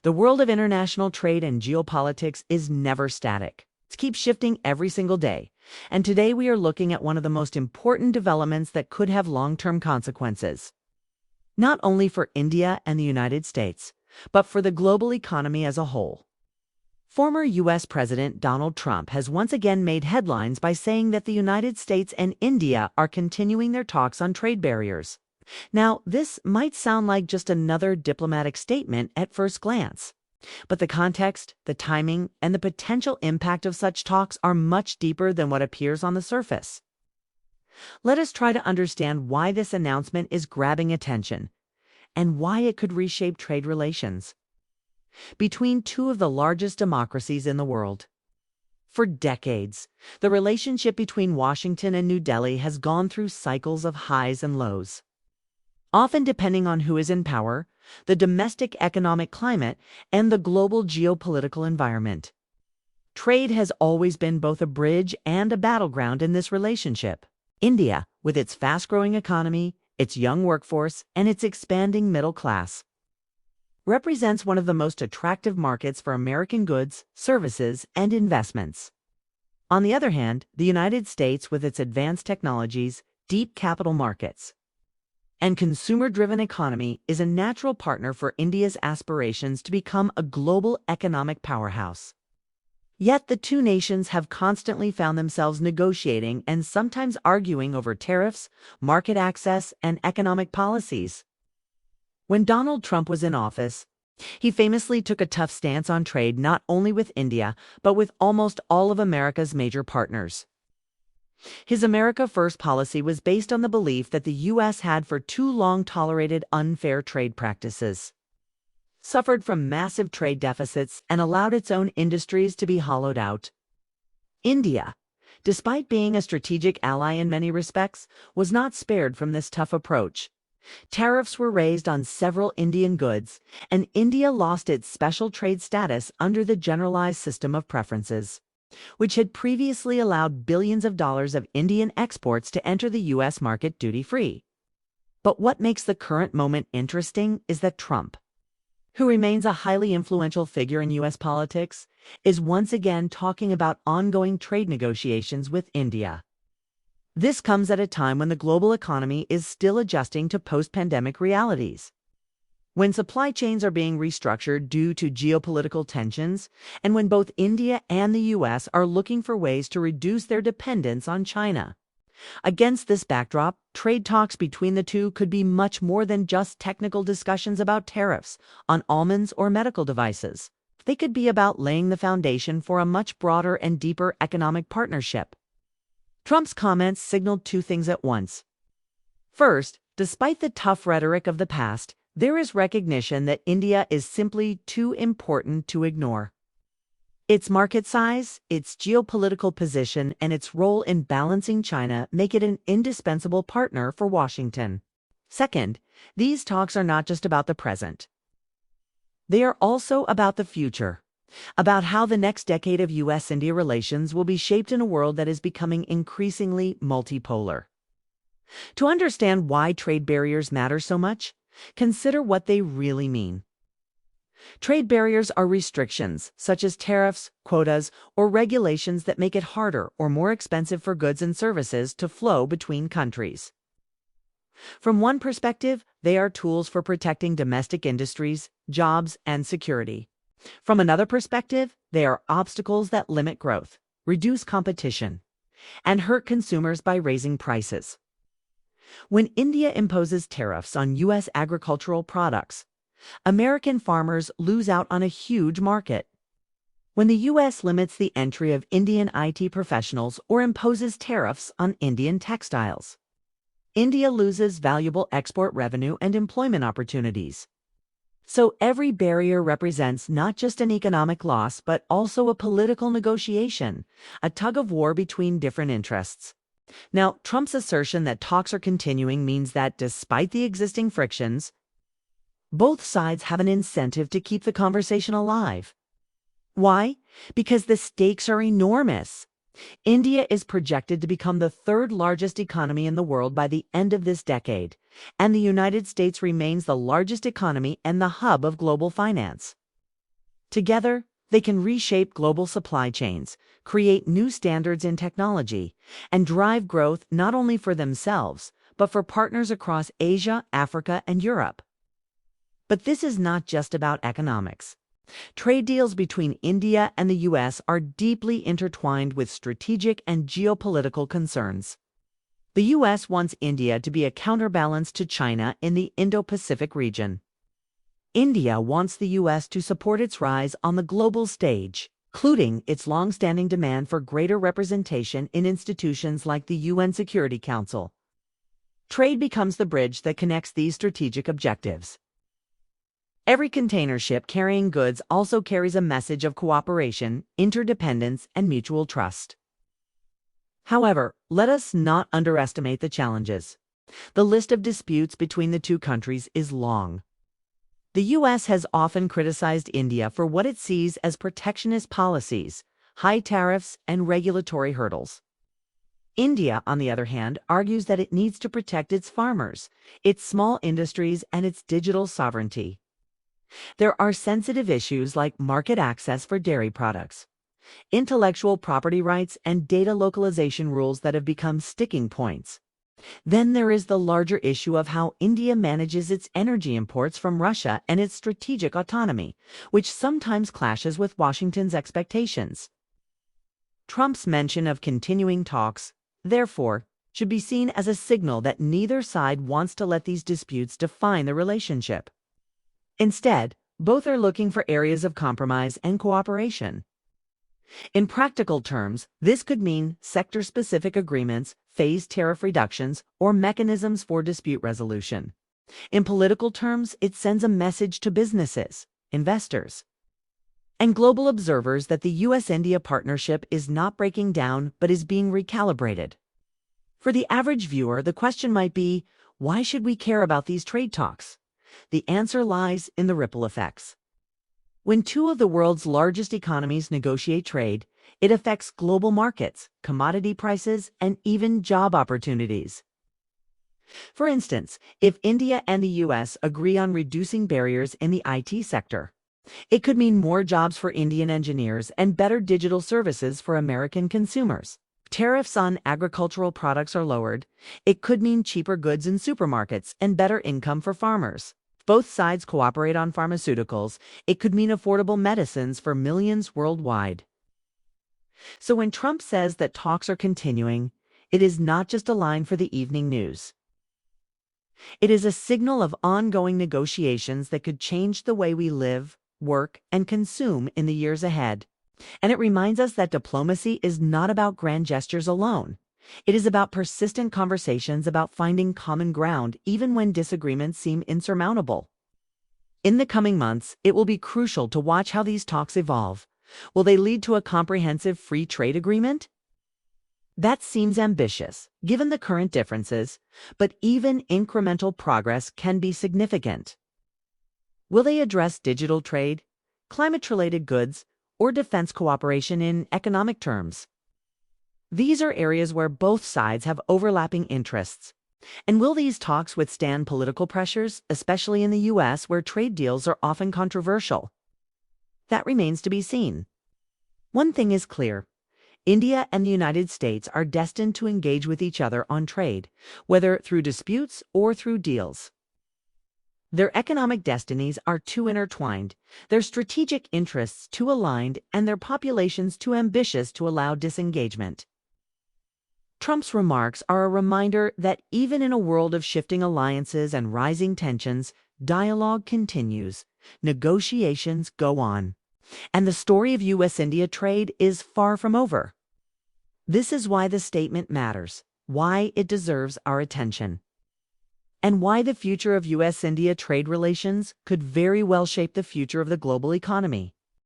The world of international trade and geopolitics is never static. It keeps shifting every single day. And today we are looking at one of the most important developments that could have long-term consequences. Not only for India and the United States, but for the global economy as a whole. Former U.S. President Donald Trump has once again made headlines by saying that the United States and India are continuing their talks on trade barriers. Now, this might sound like just another diplomatic statement at first glance, but the context, the timing, and the potential impact of such talks are much deeper than what appears on the surface. Let us try to understand why this announcement is grabbing attention and why it could reshape trade relations between two of the largest democracies in the world. For decades, the relationship between Washington and New Delhi has gone through cycles of highs and lows, often depending on who is in power, the domestic economic climate, and the global geopolitical environment. Trade has always been both a bridge and a battleground in this relationship. India, with its fast-growing economy, its young workforce, and its expanding middle class, represents one of the most attractive markets for American goods, services, and investments. On the other hand, the United States, with its advanced technologies, deep capital markets, and consumer-driven economy, is a natural partner for India's aspirations to become a global economic powerhouse. Yet the two nations have constantly found themselves negotiating and sometimes arguing over tariffs, market access, and economic policies. When Donald Trump was in office, he famously took a tough stance on trade not only with India, but with almost all of America's major partners. His America First policy was based on the belief that the U.S. had for too long tolerated unfair trade practices, suffered from massive trade deficits, and allowed its own industries to be hollowed out. India, despite being a strategic ally in many respects, was not spared from this tough approach. Tariffs were raised on several Indian goods, and India lost its special trade status under the Generalized System of Preferences, which had previously allowed billions of dollars of Indian exports to enter the U.S. market duty-free. But what makes the current moment interesting is that Trump, who remains a highly influential figure in U.S. politics, is once again talking about ongoing trade negotiations with India. This comes at a time when the global economy is still adjusting to post-pandemic realities, when supply chains are being restructured due to geopolitical tensions, and when both India and the U.S. are looking for ways to reduce their dependence on China. Against this backdrop, trade talks between the two could be much more than just technical discussions about tariffs on almonds or medical devices. They could be about laying the foundation for a much broader and deeper economic partnership. Trump's comments signaled two things at once. First, despite the tough rhetoric of the past, there is recognition that India is simply too important to ignore. Its market size, its geopolitical position, and its role in balancing China make it an indispensable partner for Washington. Second, these talks are not just about the present. They are also about the future, about how the next decade of U.S.-India relations will be shaped in a world that is becoming increasingly multipolar. To understand why trade barriers matter so much, consider what they really mean. Trade barriers are restrictions, such as tariffs, quotas, or regulations that make it harder or more expensive for goods and services to flow between countries. From one perspective, they are tools for protecting domestic industries, jobs, and security. From another perspective, they are obstacles that limit growth, reduce competition, and hurt consumers by raising prices. When India imposes tariffs on U.S. agricultural products, American farmers lose out on a huge market. When the U.S. limits the entry of Indian IT professionals or imposes tariffs on Indian textiles, India loses valuable export revenue and employment opportunities. So every barrier represents not just an economic loss, but also a political negotiation, a tug-of-war between different interests. Now, Trump's assertion that talks are continuing means that despite the existing frictions, both sides have an incentive to keep the conversation alive. Why? Because the stakes are enormous. India is projected to become the third largest economy in the world by the end of this decade, and the United States remains the largest economy and the hub of global finance. Together, they can reshape global supply chains, create new standards in technology, and drive growth not only for themselves, but for partners across Asia, Africa, and Europe. But this is not just about economics. Trade deals between India and the U.S. are deeply intertwined with strategic and geopolitical concerns. The U.S. wants India to be a counterbalance to China in the Indo-Pacific region. India wants the U.S. to support its rise on the global stage, including its long-standing demand for greater representation in institutions like the UN Security Council. Trade becomes the bridge that connects these strategic objectives. Every container ship carrying goods also carries a message of cooperation, interdependence, and mutual trust. However, let us not underestimate the challenges. The list of disputes between the two countries is long. The U.S. has often criticized India for what it sees as protectionist policies, high tariffs, and regulatory hurdles. India, on the other hand, argues that it needs to protect its farmers, its small industries, and its digital sovereignty. There are sensitive issues like market access for dairy products, intellectual property rights, and data localization rules that have become sticking points. Then there is the larger issue of how India manages its energy imports from Russia and its strategic autonomy, which sometimes clashes with Washington's expectations. Trump's mention of continuing talks, therefore, should be seen as a signal that neither side wants to let these disputes define the relationship. Instead, both are looking for areas of compromise and cooperation. In practical terms, this could mean sector-specific agreements, phased tariff reductions, or mechanisms for dispute resolution. In political terms, it sends a message to businesses, investors, and global observers that the U.S.-India partnership is not breaking down but is being recalibrated. For the average viewer, the question might be, why should we care about these trade talks? The answer lies in the ripple effects. When two of the world's largest economies negotiate trade, it affects global markets, commodity prices, and even job opportunities. For instance, if India and the U.S. agree on reducing barriers in the IT sector, it could mean more jobs for Indian engineers and better digital services for American consumers. If tariffs on agricultural products are lowered, it could mean cheaper goods in supermarkets and better income for farmers. Both sides cooperate on pharmaceuticals, it could mean affordable medicines for millions worldwide. So when Trump says that talks are continuing, it is not just a line for the evening news. It is a signal of ongoing negotiations that could change the way we live, work, and consume in the years ahead. And it reminds us that diplomacy is not about grand gestures alone. It is about persistent conversations about finding common ground even when disagreements seem insurmountable. In the coming months, it will be crucial to watch how these talks evolve. Will they lead to a comprehensive free trade agreement? That seems ambitious, given the current differences, but even incremental progress can be significant. Will they address digital trade, climate-related goods, or defense cooperation in economic terms? These are areas where both sides have overlapping interests. And will these talks withstand political pressures, especially in the U.S., where trade deals are often controversial? That remains to be seen. One thing is clear. India and the United States are destined to engage with each other on trade, whether through disputes or through deals. Their economic destinies are too intertwined, their strategic interests too aligned, and their populations too ambitious to allow disengagement. Trump's remarks are a reminder that even in a world of shifting alliances and rising tensions, dialogue continues, negotiations go on, and the story of U.S.-India trade is far from over. This is why the statement matters, why it deserves our attention, and why the future of U.S.-India trade relations could very well shape the future of the global economy.